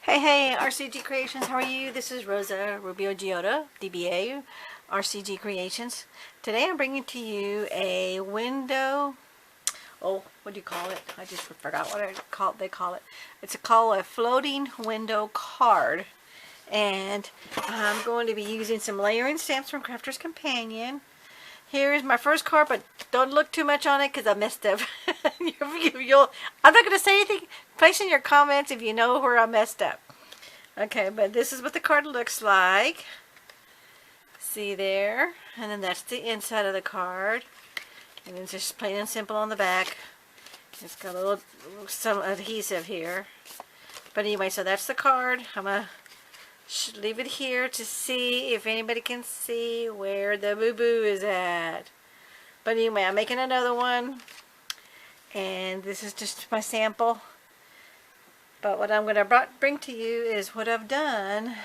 Hey, RCG Creations, how are you? This is Rosa Rubio Giota, DBA, RCG Creations. Today I'm bringing to you a window, what do you call it? I just forgot what they call it. It's called a floating window card. And I'm going to be using some layering stamps from Crafter's Companion. Here's my first card, but don't look too much on it because I messed up. I'm not going to say anything. Place in your comments if you know where I messed up. Okay, but this is what the card looks like. See there? And then that's the inside of the card. And it's just plain and simple on the back. It's got some adhesive here. But anyway, so that's the card. I'm going to leave it here to see if anybody can see where the boo-boo is at. But anyway, I'm making another one. And this is just my sample. But what I'm going to bring to you is what I've done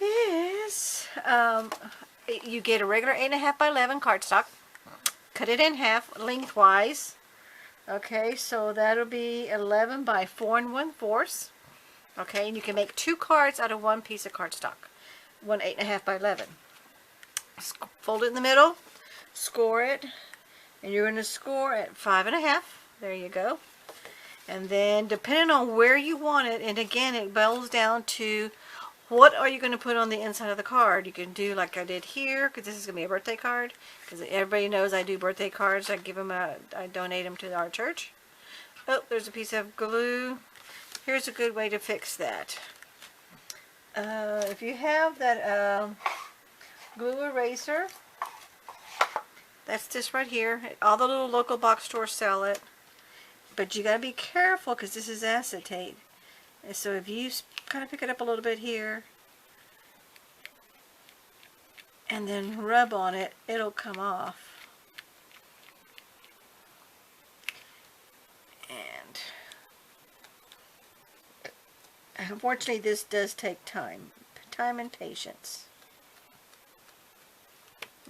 is you get a regular 8.5 by 11 cardstock. Cut it in half lengthwise. Okay, so that'll be 11 by 4 1/4. Okay, and you can make 2 cards out of one piece of cardstock. One 8.5 by 11. Fold it in the middle, score it, and you're going to score at 5.5. There you go. And then depending on where you want it, and again it boils down to what are you going to put on the inside of the card. You can do like I did here, because this is going to be a birthday card, because everybody knows I do birthday cards. I donate them to our church. Oh, there's a piece of glue. Here's a good way to fix that. If you have that glue eraser, that's this right here. All the little local box stores sell it. But you got to be careful because this is acetate. And so if you kind of pick it up a little bit here and then rub on it, it'll come off. And unfortunately this does take time and patience.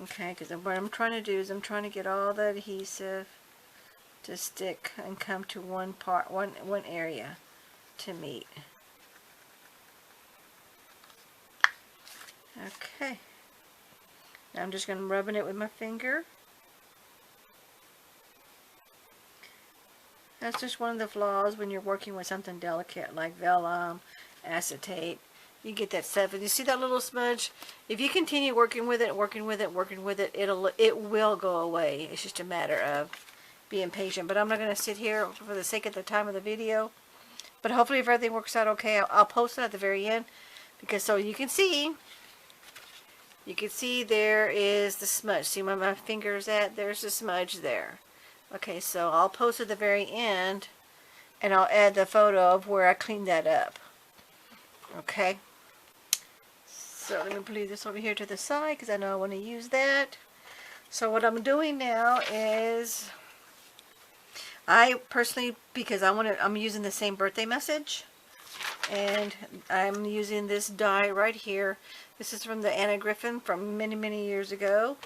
Okay, because what I'm trying to do is I'm trying to get all the adhesive to stick and come to one area to meet. Okay. Now I'm just going to rub it with my finger. That's just one of the flaws when you're working with something delicate like vellum, acetate. You get that stuff. And you see that little smudge? If you continue working with it, it will go away. It's just a matter of being patient. But I'm not going to sit here for the sake of the time of the video. But hopefully if everything works out okay, I'll post it at the very end. Because so you can see there is the smudge. See where my finger is at? There's the smudge there. Okay, so I'll post at the very end. And I'll add the photo of where I cleaned that up. Okay. So let me leave this over here to the side because I know I want to use that. So what I'm doing now is I personally, because I'm using the same birthday message, and I'm using this die right here. This is from the Anna Griffin from many years ago.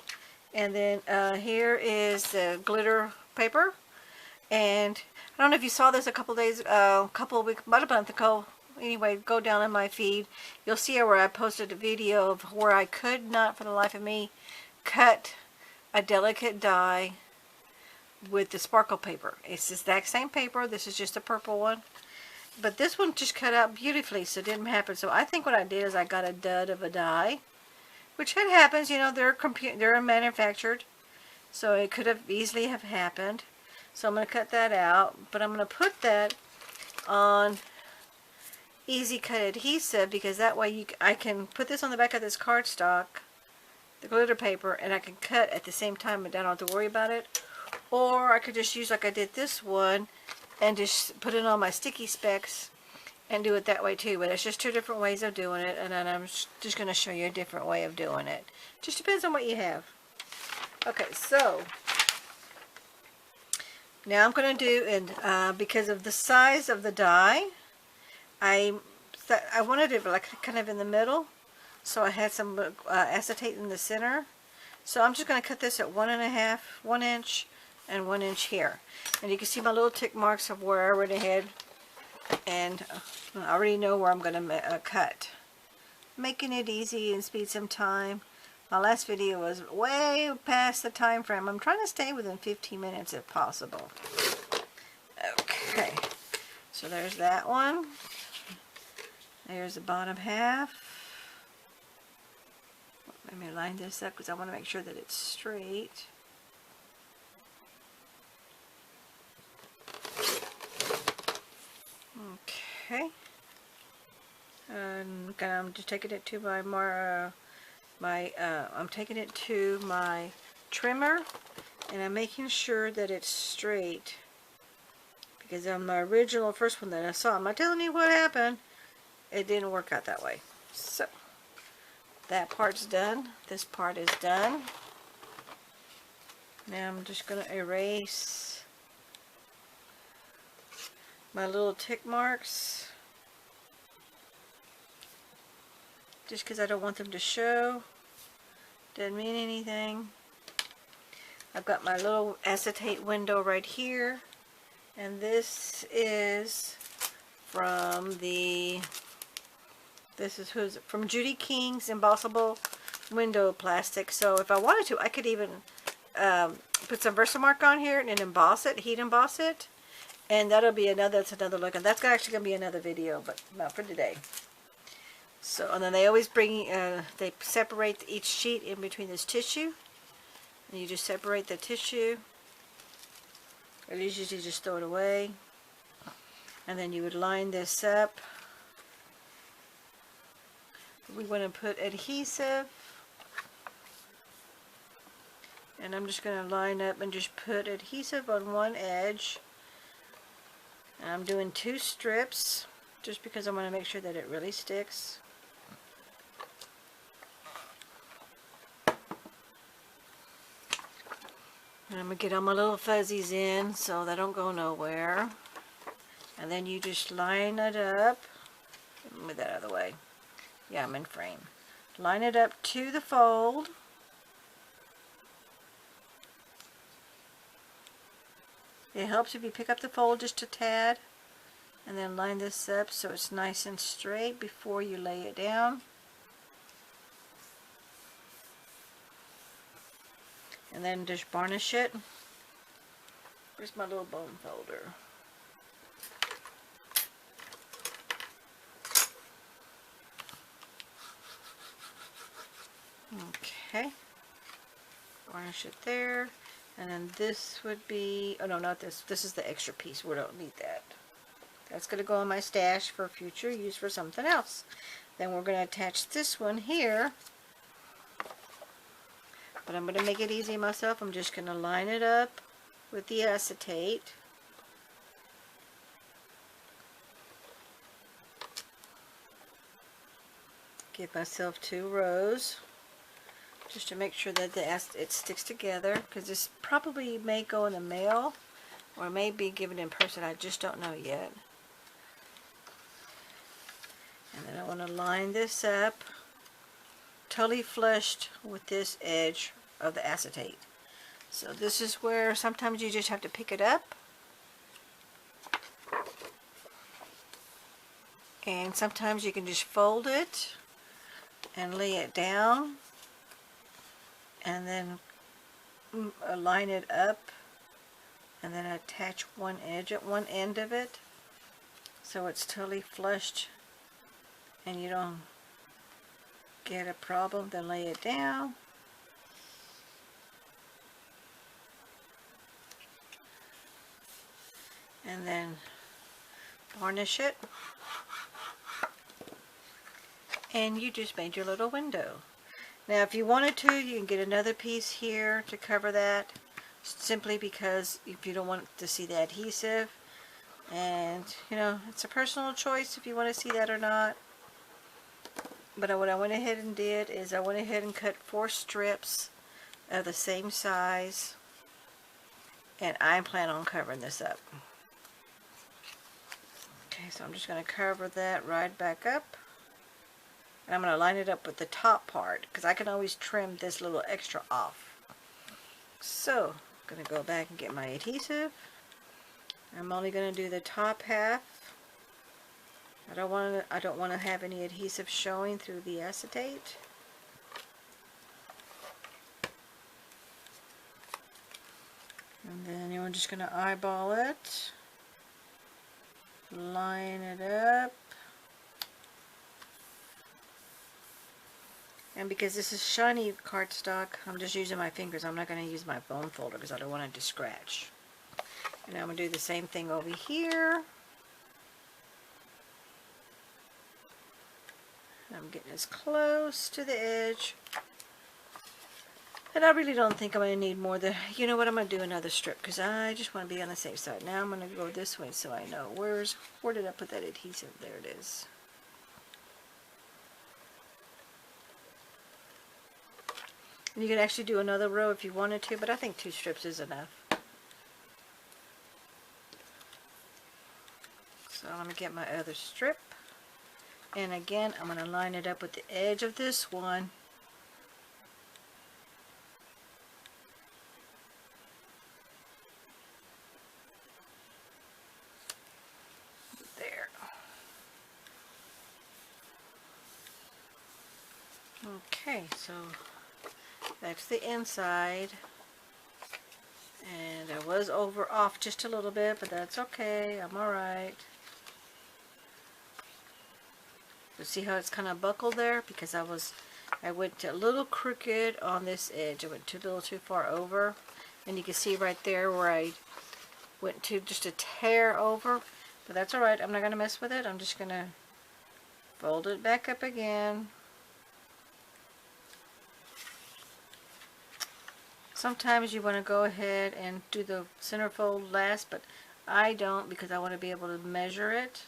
And then here is the glitter paper. And I don't know if you saw this a couple days, about a month ago. Anyway, go down in my feed. You'll see where I posted a video of where I could not, for the life of me, cut a delicate die with the sparkle paper. It's the exact same paper. This is just a purple one. But this one just cut out beautifully, so it didn't happen. So I think what I did is I got a dud of a die, which it happens. You know, they're manufactured, so it could have easily have happened. So I'm going to cut that out, but I'm going to put that on easy cut adhesive because that way I can put this on the back of this cardstock, the glitter paper, and I can cut at the same time and I don't have to worry about it. Or I could just use like I did this one and just put it on my sticky specs and do it that way too. But it's just 2 different ways of doing it, and then I'm just going to show you a different way of doing it. Just depends on what you have. Okay, so now I'm going to do, and because of the size of the die, I wanted it like kind of in the middle, so I had some acetate in the center. So I'm just going to cut this at 1.5, 1 inch, and 1 inch here. And you can see my little tick marks of where I went ahead And I already know where I'm going to cut. Making it easy and speed some time. My last video was way past the time frame. I'm trying to stay within 15 minutes if possible. Okay, so there's that one. There's the bottom half. Let me line this up because I want to make sure that it's straight. Okay. And I'm just taking it to I'm taking it to my trimmer, and I'm making sure that it's straight, because on my original first one that I saw, I'm not telling you what happened, it didn't work out that way. So that part's done. This part is done. Now I'm just going to erase my little tick marks, just because I don't want them to show. Doesn't mean anything. I've got my little acetate window right here, and this is from from Judy King's Embossing Window Plastic. So if I wanted to, I could even put some Versamark on here and emboss it, heat emboss it, and that's another look. And that's actually going to be another video, but not for today. So, and then they always they separate each sheet in between this tissue. And you just separate the tissue. Or usually just throw it away. And then you would line this up. We want to put adhesive. And I'm just going to line up and just put adhesive on one edge. And I'm doing 2 strips, just because I want to make sure that it really sticks. And I'm going to get all my little fuzzies in so they don't go nowhere. And then you just line it up. Move that out of the way. Yeah, I'm in frame. Line it up to the fold. It helps if you pick up the fold just a tad. And then line this up so it's nice and straight before you lay it down. And then just varnish it. Where's my little bone folder? Okay. Varnish it there. And then this would be, oh no, not this. This is the extra piece. We don't need that. That's going to go in my stash for future use for something else. Then we're going to attach this one here. But I'm going to make it easy myself. I'm just going to line it up with the acetate. Give myself 2 rows. Just to make sure that it sticks together. Because this probably may go in the mail. Or may be given in person. I just don't know yet. And then I want to line this up. Totally flushed with this edge of the acetate. So this is where sometimes you just have to pick it up, and sometimes you can just fold it and lay it down and then line it up and then attach one edge at one end of it so it's totally flushed and you don't get a problem. Then lay it down. And then varnish it. And you just made your little window. Now if you wanted to, you can get another piece here to cover that, simply because if you don't want to see the adhesive. And you know, it's a personal choice if you want to see that or not. But what I went ahead and did is I went ahead and cut 4 strips of the same size, and I plan on covering this up. Okay, so I'm just going to cover that right back up, and I'm going to line it up with the top part because I can always trim this little extra off. So I'm going to go back and get my adhesive. I'm only going to do the top half I don't want to have any adhesive showing through the acetate. And then you're just going to eyeball it, line it up. And because this is shiny cardstock, I'm just using my fingers. I'm not going to use my foam folder because I don't want it to scratch. And I'm going to do the same thing over here. I'm getting as close to the edge. And I really don't think I'm going to need more than, you know what, I'm going to do another strip because I just want to be on the safe side. Now I'm going to go this way so I know. Where did I put that adhesive? There it is. And you could actually do another row if you wanted to, but I think 2 strips is enough. So I'm going to get my other strip. And again, I'm going to line it up with the edge of this one. There. Okay, so that's the inside. And I was off just a little bit, but that's okay. I'm alright. You see how it's kind of buckled there? Because I went a little crooked on this edge. I went a little too far over. And you can see right there where I went to just a tear over. But that's alright. I'm not going to mess with it. I'm just going to fold it back up again. Sometimes you want to go ahead and do the center fold last, but I don't because I want to be able to measure it.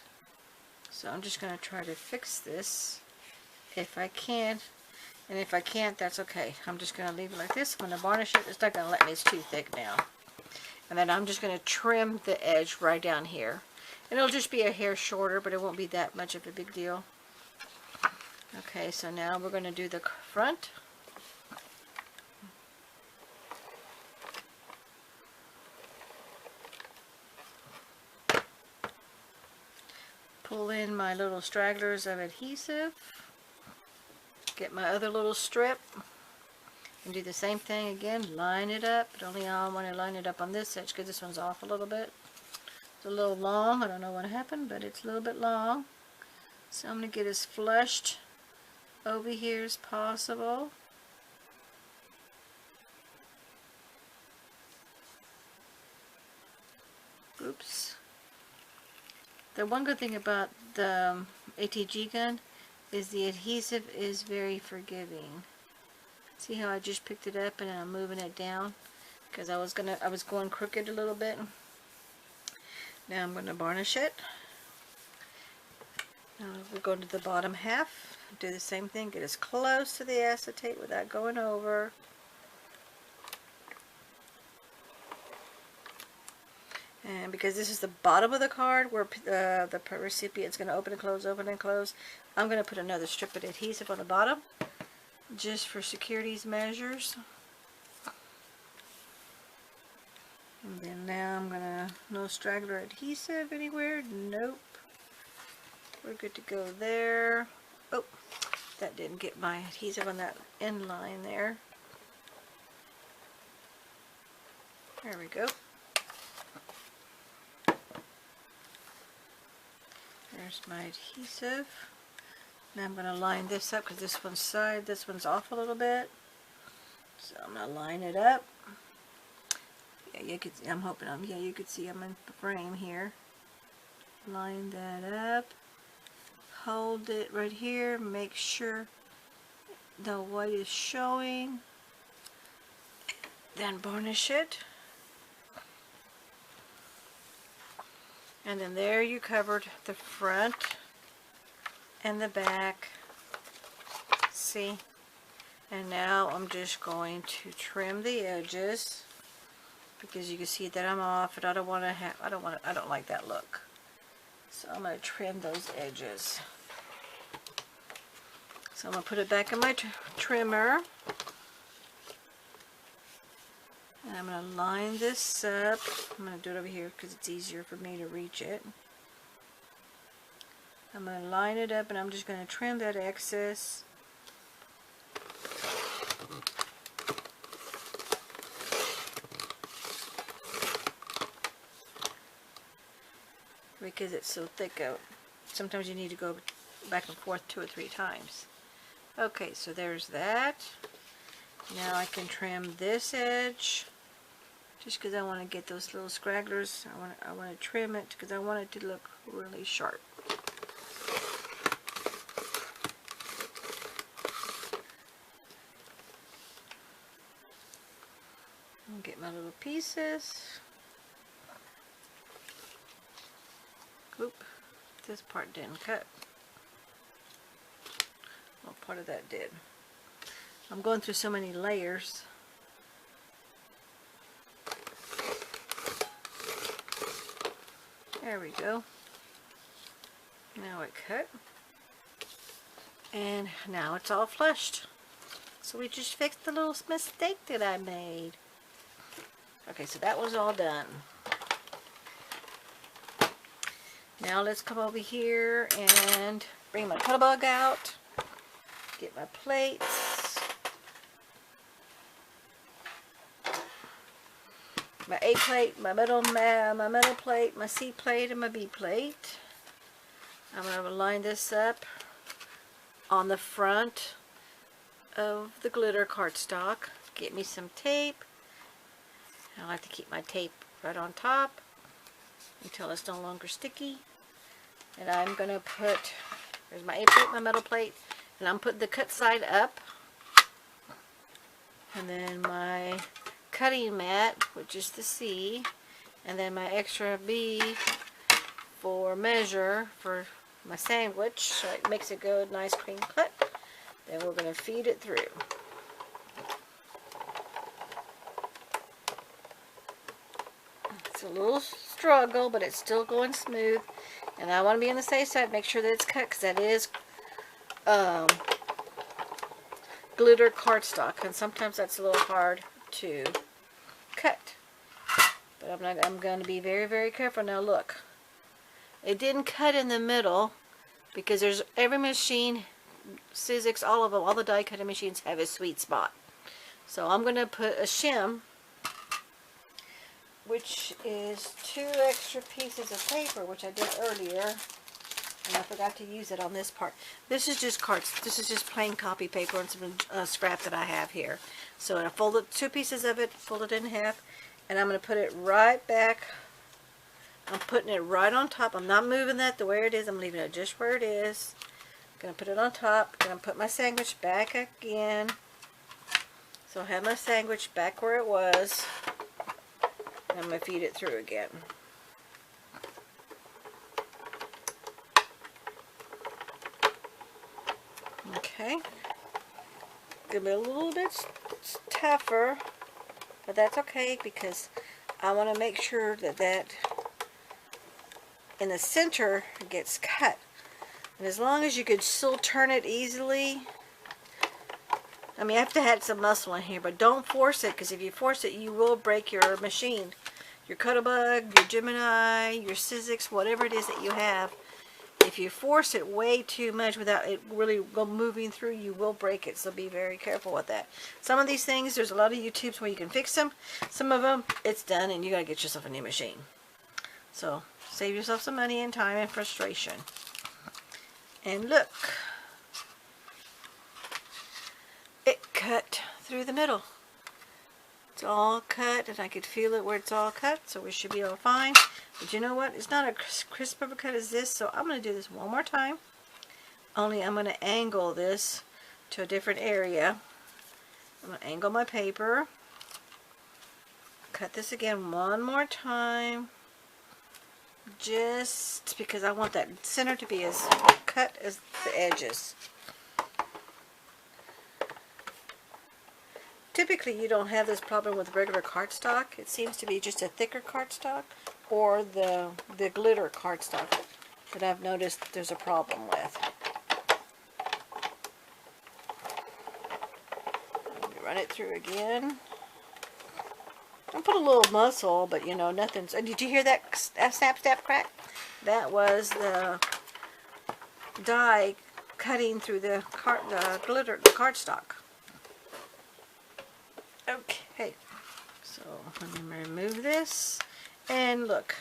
So I'm just going to try to fix this if I can. And if I can't, that's okay. I'm just going to leave it like this. I'm going to varnish it. It's not going to let me. It's too thick now. And then I'm just going to trim the edge right down here. And it'll just be a hair shorter, but it won't be that much of a big deal. Okay, so now we're going to do the front. Pull in my little stragglers of adhesive. Get my other little strip. And do the same thing again. Line it up. But only I want to line it up on this edge because this one's off a little bit. It's a little long. I don't know what happened, but it's a little bit long. So I'm going to get as flushed over here as possible. Oops. The one good thing about the ATG gun is the adhesive is very forgiving. See how I just picked it up and I'm moving it down because I was going crooked a little bit. Now I'm going to varnish it. Now we'll go to the bottom half. Do the same thing. Get as close to the acetate without going over. And because this is the bottom of the card where the recipient's going to open and close, I'm going to put another strip of adhesive on the bottom just for security's measures. And then now I'm going to, no straggler adhesive anywhere. Nope. We're good to go there. Oh, that didn't get my adhesive on that end line there. There we go. There's my adhesive. Now I'm going to line this up because this one's side, this one's off a little bit. So I'm going to line it up. Yeah, you could. I'm hoping you could see I'm in the frame here. Line that up. Hold it right here. Make sure the white is showing. Then varnish it. And then there you covered the front and the back. See? And now I'm just going to trim the edges because you can see that I'm off and I don't like that look. So I'm going to trim those edges. So I'm going to put it back in my trimmer. And I'm going to line this up. I'm going to do it over here because it's easier for me to reach it. I'm going to line it up and I'm just going to trim that excess. Because it's so thick out. Sometimes you need to go back and forth 2 or 3 times. Okay, so there's that. Now I can trim this edge. Just because I want to get those little scragglers. I want to trim it because I want it to look really sharp. I'll get my little pieces. Oop, this part didn't cut. Well, part of that did. I'm going through so many layers. There we go. Now it cut. And now it's all flushed. So we just fixed the little mistake that I made. Okay, so that was all done. Now let's come over here and bring my Cuttlebug out. Get my plates. My A plate, my middle plate, my C plate, and my B plate. I'm going to line this up on the front of the glitter cardstock. Get me some tape. I like to keep my tape right on top until it's no longer sticky. And I'm going to put, there's my A plate, my metal plate, and I'm putting the cut side up. And then my cutting mat, which is the C, and then my extra B for measure for my sandwich, so it makes a good, nice, clean cut. Then we're going to feed it through. It's a little struggle, but it's still going smooth. And I want to be on the safe side, make sure that it's cut, because that is glitter cardstock, and sometimes that's a little hard to cut. But I'm going to be very, very careful. Now look, it didn't cut in the middle, because there's every machine, Sizzix, all of them, all the die cutting machines have a sweet spot. So I'm going to put a shim, which is 2 extra pieces of paper, which I did earlier, and I forgot to use it on this part. This is just cards. This is just plain copy paper and some scrap that I have here. So I folded 2 pieces of it, fold it in half, and I'm going to put it right back. I'm putting it right on top. I'm not moving that the way it is. I'm leaving it just where it is. I'm going to put it on top. I'm going to put my sandwich back again. So I have my sandwich back where it was. I'm going to feed it through again. Okay. Gonna be a little bit tougher, but that's okay because I want to make sure that in the center gets cut. And as long as you could still turn it easily, I mean, you have to have some muscle in here, but don't force it, because if you force it, you will break your machine. Your Cuttlebug, your Gemini, your Sizzix, whatever it is that you have. If you force it way too much without it really moving through, you will break it. So be very careful with that. Some of these things, there's a lot of YouTubes where you can fix them. Some of them, it's done, and you got to get yourself a new machine. So save yourself some money and time and frustration. And look. It cut through the middle. It's all cut, and I could feel it where it's all cut, so we should be all fine. But you know what? It's not a crisp of a cut as this, so I'm going to do this one more time. Only I'm going to angle this to a different area. I'm going to angle my paper. Cut this again one more time. Just because I want that center to be as cut as the edges. Typically, you don't have this problem with regular cardstock. It seems to be just a thicker cardstock or the glitter cardstock that I've noticed there's a problem with. Let me run it through again. I put a little muscle, but you know, nothing's... Did you hear that snap, snap, crack? That was the dye cutting through the cardstock. Okay, so let me remove this, and look,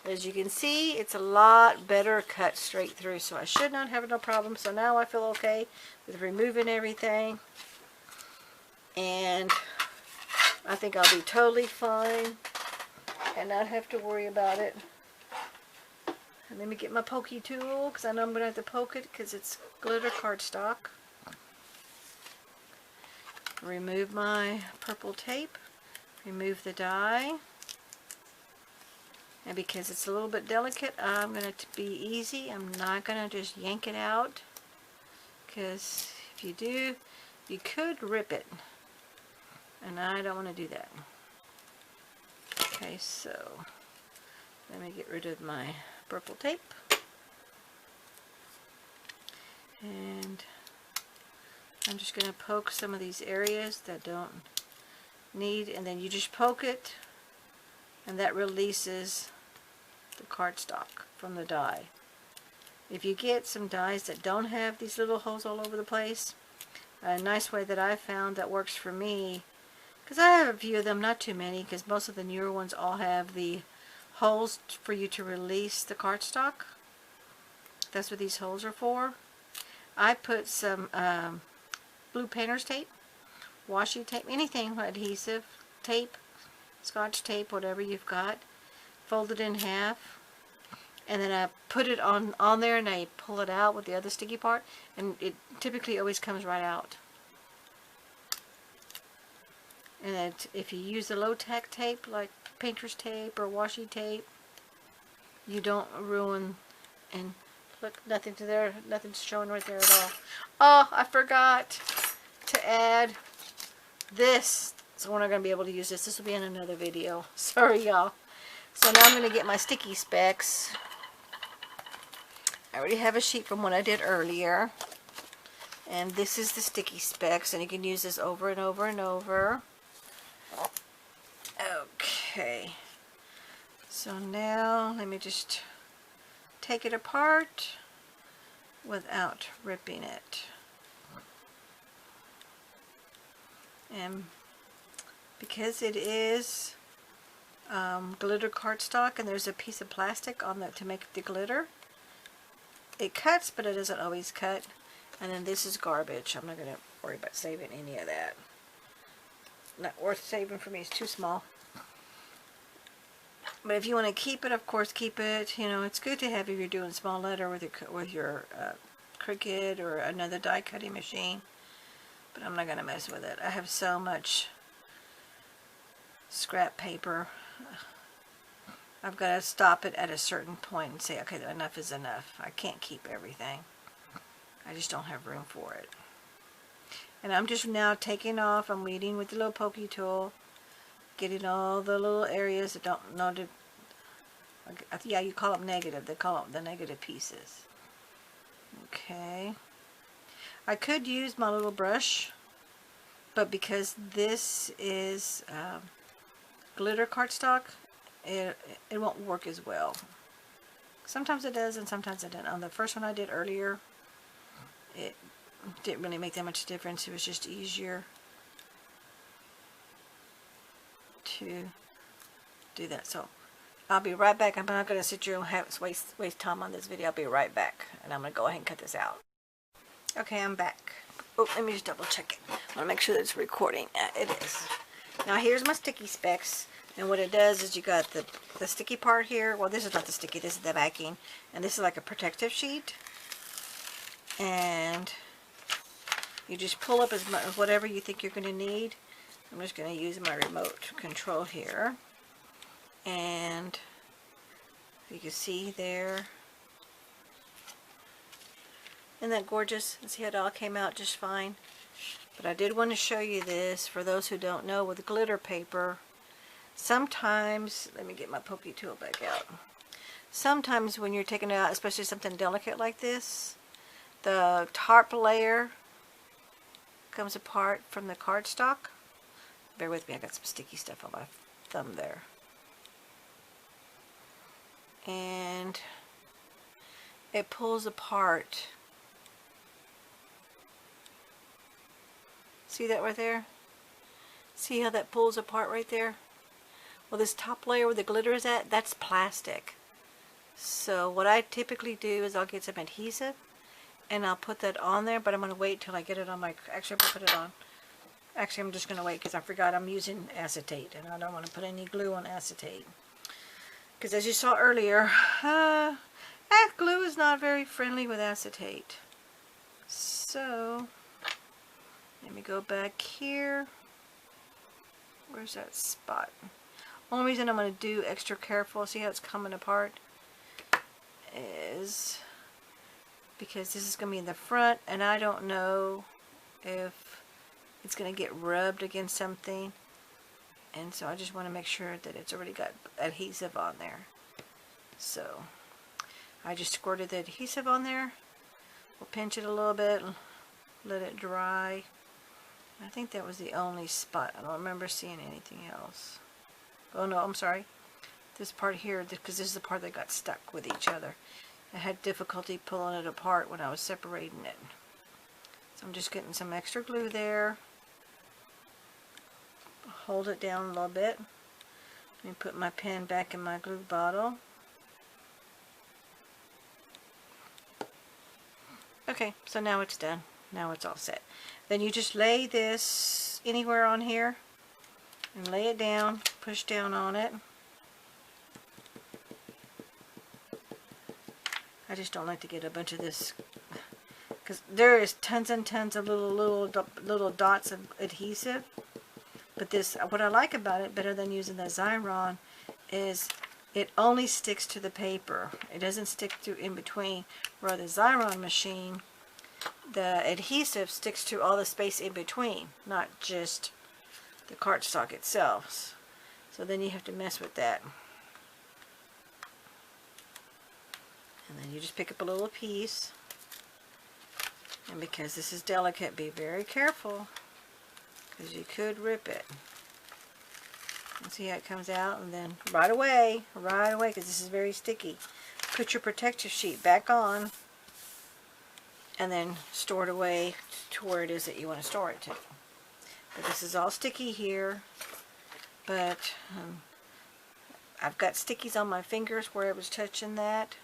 as you can see, it's a lot better cut straight through, so I should not have no problem. So now I feel okay with removing everything, and I think I'll be totally fine and not have to worry about it. And let me get my pokey tool, because I know I'm going to have to poke it because it's glitter cardstock. Remove my purple tape, remove the dye, and because it's a little bit delicate, I'm going to be easy. I'm not going to just yank it out, because if you do, you could rip it, and I don't want to do that. Okay, so let me get rid of my purple tape, and I'm just going to poke some of these areas that don't need, and then you just poke it, and that releases the cardstock from the dye. If you get some dyes that don't have these little holes all over the place, a nice way that I found that works for me, because I have a few of them, not too many, because most of the newer ones all have the holes for you to release the cardstock. That's what these holes are for. I put some blue painter's tape, washi tape, anything, adhesive tape, scotch tape, whatever you've got, fold it in half, and then I put it on there, and I pull it out with the other sticky part, and it typically always comes right out. And if you use a low-tack tape like painter's tape or washi tape, you don't ruin. And look, nothing to there, nothing's showing right there at all. Oh, I forgot to add this, so we're not going to be able to use this. This will be in another video. Sorry, y'all. So now I'm going to get my sticky specs. I already have a sheet from what I did earlier, and this is the sticky specs, and you can use this over and over and over. Okay, so now let me just take it apart without ripping it. And because it is glitter cardstock, and there's a piece of plastic on to make the glitter, it cuts, but it doesn't always cut. And then this is garbage. I'm not going to worry about saving any of that. Not worth saving for me. It's too small. But if you want to keep it, of course, keep it. You know, it's good to have if you're doing small letter with your Cricut or another die cutting machine. But I'm not going to mess with it. I have so much scrap paper. I've got to stop it at a certain point and say, okay, enough is enough. I can't keep everything. I just don't have room for it. And I'm just now taking off. I'm weeding with the little pokey tool, getting all the little areas that don't know to, yeah, you call them negative. They call them the negative pieces. Okay. I could use my little brush, but because this is glitter cardstock, it won't work as well. Sometimes it does and sometimes it doesn't. On the first one I did earlier, it didn't really make that much difference. It was just easier to do that. So I'll be right back. I'm not going to sit here and waste time on this video. I'll be right back, and I'm going to go ahead and cut this out. Okay, I'm back. Oh, let me just double check it. I want to make sure that it's recording. It is. Now here's my sticky specs, and what it does is you got the sticky part here. Well, this is not the sticky, this is the backing, and this is like a protective sheet. And you just pull up as much, whatever you think you're going to need. I'm just going to use my remote control here, and you can see there. Isn't that gorgeous? And see how it all came out just fine. But I did want to show you this for those who don't know. With glitter paper, sometimes, let me get my pokey tool back out. Sometimes when you're taking it out, especially something delicate like this, the top layer comes apart from the cardstock. Bear with me, I got some sticky stuff on my thumb there. And it pulls apart. See that right there? See how that pulls apart right there? Well, this top layer where the glitter is at, that's plastic. So what I typically do is I'll get some adhesive and I'll put that on there, but I'm going to wait till I get it on my, actually I'm going to put it on. Actually, I'm just going to wait because I forgot I'm using acetate and I don't want to put any glue on acetate. Because as you saw earlier, glue is not very friendly with acetate. So, let me go back here. Where's that spot? Only reason I'm going to do extra careful, see how it's coming apart, is because this is going to be in the front and I don't know if it's going to get rubbed against something. And so I just want to make sure that it's already got adhesive on there. So I just squirted the adhesive on there. We'll pinch it a little bit, let it dry. I think that was the only spot. I don't remember seeing anything else. Oh no, I'm sorry. This part here, because this is the part that got stuck with each other. I had difficulty pulling it apart when I was separating it. So I'm just getting some extra glue there. Hold it down a little bit. Let me put my pen back in my glue bottle. Okay, so now it's done. Now it's all set. Then you just lay this anywhere on here and lay it down, push down on it. I just don't like to get a bunch of this because there is tons and tons of little dots of adhesive. But this, what I like about it better than using the Xyron is it only sticks to the paper. It doesn't stick to in between. Where the Xyron machine, the adhesive sticks to all the space in between, not just the cardstock itself. So then you have to mess with that. And then you just pick up a little piece. And because this is delicate, be very careful, because you could rip it. And see how it comes out, and then right away, because this is very sticky, put your protective sheet back on, and then store it away to where it is that you want to store it to. But this is all sticky here, but I've got stickies on my fingers where I was touching that.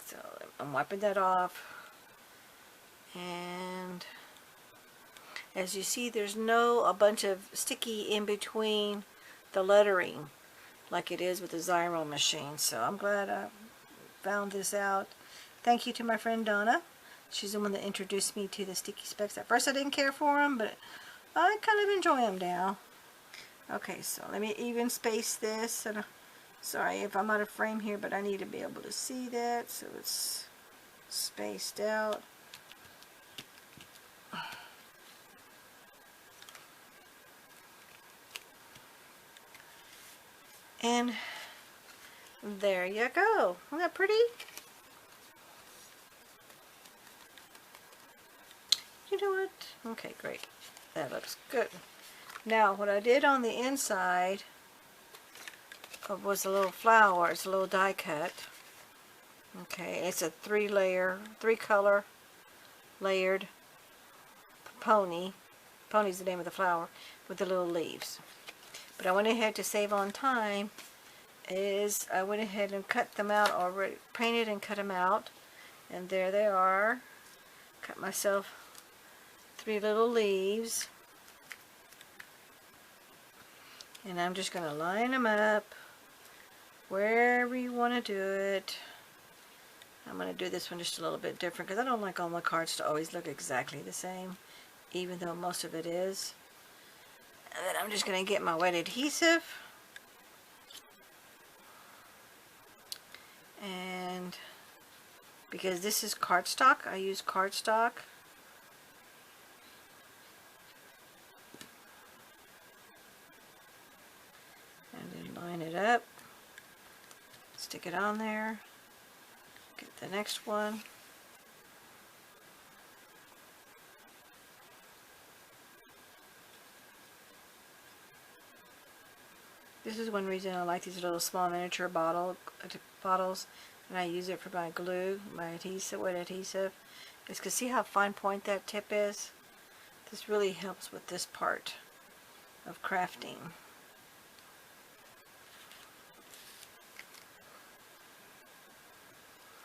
So I'm wiping that off, and as you see, there's a bunch of sticky in between the lettering like it is with the Xyron machine. So I'm glad I found this out. Thank you to my friend Donna. She's the one that introduced me to the sticky specs. At first I didn't care for them, but I kind of enjoy them now. Okay, so let me even space this. And sorry if I'm out of frame here, but I need to be able to see that, so it's spaced out. And there you go. Isn't that pretty? You know what? Okay, great. That looks good. Now, what I did on the inside was a little flower. It's a little die cut. Okay, it's a three color layered pony. Pony's the name of the flower, with the little leaves. But I went ahead to save on time, I went ahead and cut them out already, painted and cut them out. And there they are. Cut myself 3 little leaves. And I'm just going to line them up wherever you want to do it. I'm going to do this one just a little bit different because I don't like all my cards to always look exactly the same, even though most of it is. And then I'm just going to get my wet adhesive. And because this is cardstock, I use cardstock. And then line it up. Stick it on there. Get the next one. This is one reason I like these little small miniature bottles, and I use it for my glue, my adhesive, wet adhesive, is because see how fine point that tip is? This really helps with this part of crafting.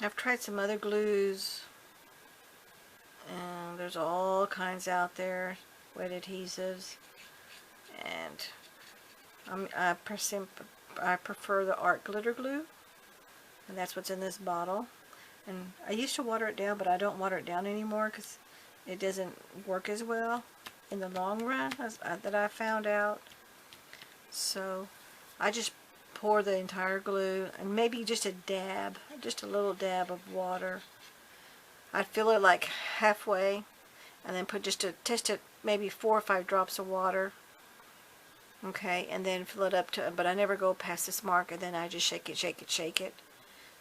I've tried some other glues, and there's all kinds out there, wet adhesives, and I prefer the art glitter glue, and that's what's in this bottle. And I used to water it down, but I don't water it down anymore because it doesn't work as well in the long run that I found out. So I just pour the entire glue and maybe just a dab, just a little dab of water. I'd fill it like halfway and then put just a test it maybe 4 or 5 drops of water. Okay, and then fill it up to, but I never go past this mark, and then I just shake it, shake it, shake it,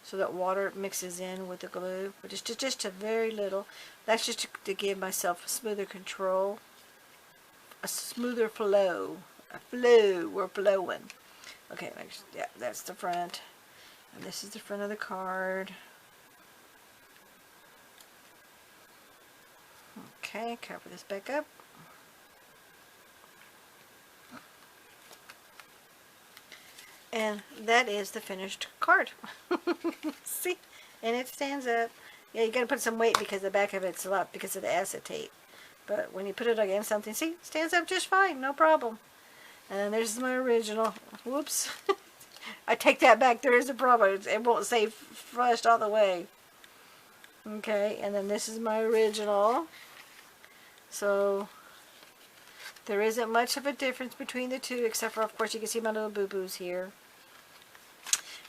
so that water mixes in with the glue. But just a very little. That's just to give myself a smoother control, a smoother flow. A flow, we're flowing. Okay, yeah, that's the front, and this is the front of the card. Okay, cover this back up. And that is the finished card. See? And it stands up. Yeah, you gotta put some weight because the back of it's a lot because of the acetate. But when you put it against something, see, it stands up just fine, no problem. And then there's my original. Whoops. I take that back. There is a problem. It won't say flushed all the way. Okay, and then this is my original. So there isn't much of a difference between the two, except for, of course, you can see my little boo-boos here.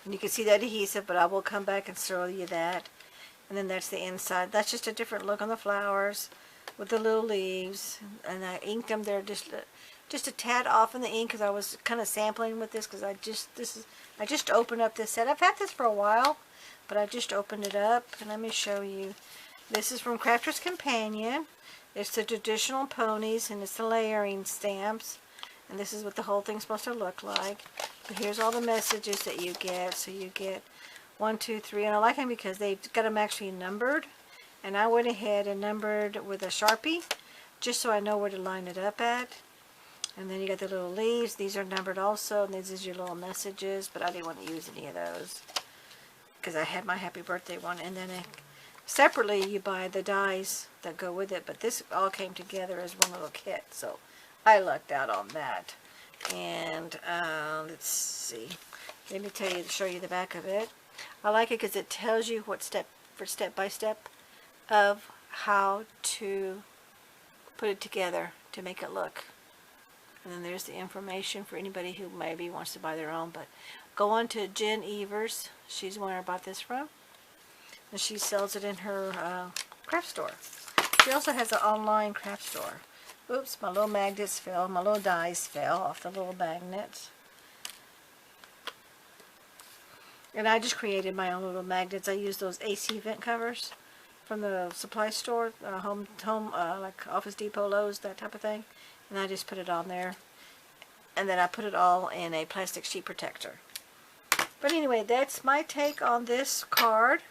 And you can see that adhesive, but I will come back and show you that. And then that's the inside. That's just a different look on the flowers with the little leaves. And I inked them there just a tad off in the ink because I was kind of sampling with this because I just opened up this set. I've had this for a while, but I just opened it up. And let me show you. This is from Crafter's Companion. It's the Traditional Ponies, and it's the layering stamps. And this is what the whole thing's supposed to look like. But here's all the messages that you get. So you get 1, 2, 3. And I like them because they've got them actually numbered. And I went ahead and numbered with a Sharpie, just so I know where to line it up at. And then you got the little leaves. These are numbered also. And these is your little messages. But I didn't want to use any of those because I had my happy birthday one. And then separately you buy the dies that go with it. But this all came together as one little kit. So I lucked out on that. And let's see. Let me show you the back of it. I like it because it tells you what step by step of how to put it together to make it look. And then there's the information for anybody who maybe wants to buy their own. But go on to Jen Evers. She's the one I bought this from. And she sells it in her craft store. She also has an online craft store. Oops, my little magnets fell. My little dies fell off the little magnets. And I just created my own little magnets. I used those AC vent covers from the supply store, home like Office Depot, Lowe's, that type of thing. And I just put it on there. And then I put it all in a plastic sheet protector. But anyway, that's my take on this card.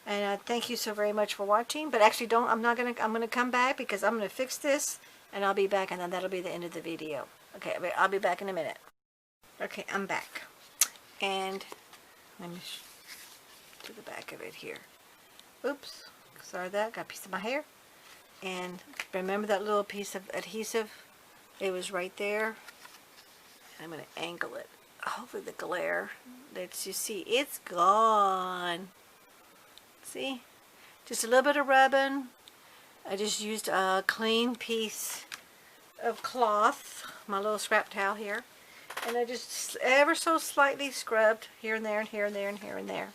And I thank you so very much for watching. But actually, I'm going to come back because I'm going to fix this. And I'll be back, and then that'll be the end of the video. Okay, I'll be back in a minute. Okay, I'm back. And let me do the back of it here. Oops, sorry that, got a piece of my hair. And remember that little piece of adhesive? It was right there. I'm going to angle it. Hopefully the glare lets you see. It's gone. See? Just a little bit of rubbing. I just used a clean piece of cloth, my little scrap towel here, and I just ever so slightly scrubbed here and there and here and there and here and there.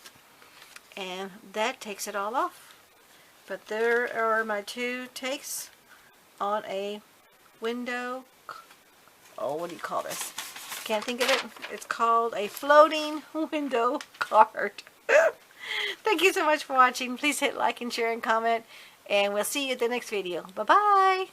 And that takes it all off. But there are my 2 takes on a window, what do you call this? Can't think of it. It's called a floating window card. Thank you so much for watching. Please hit like and share and comment. And we'll see you at the next video. Bye-bye.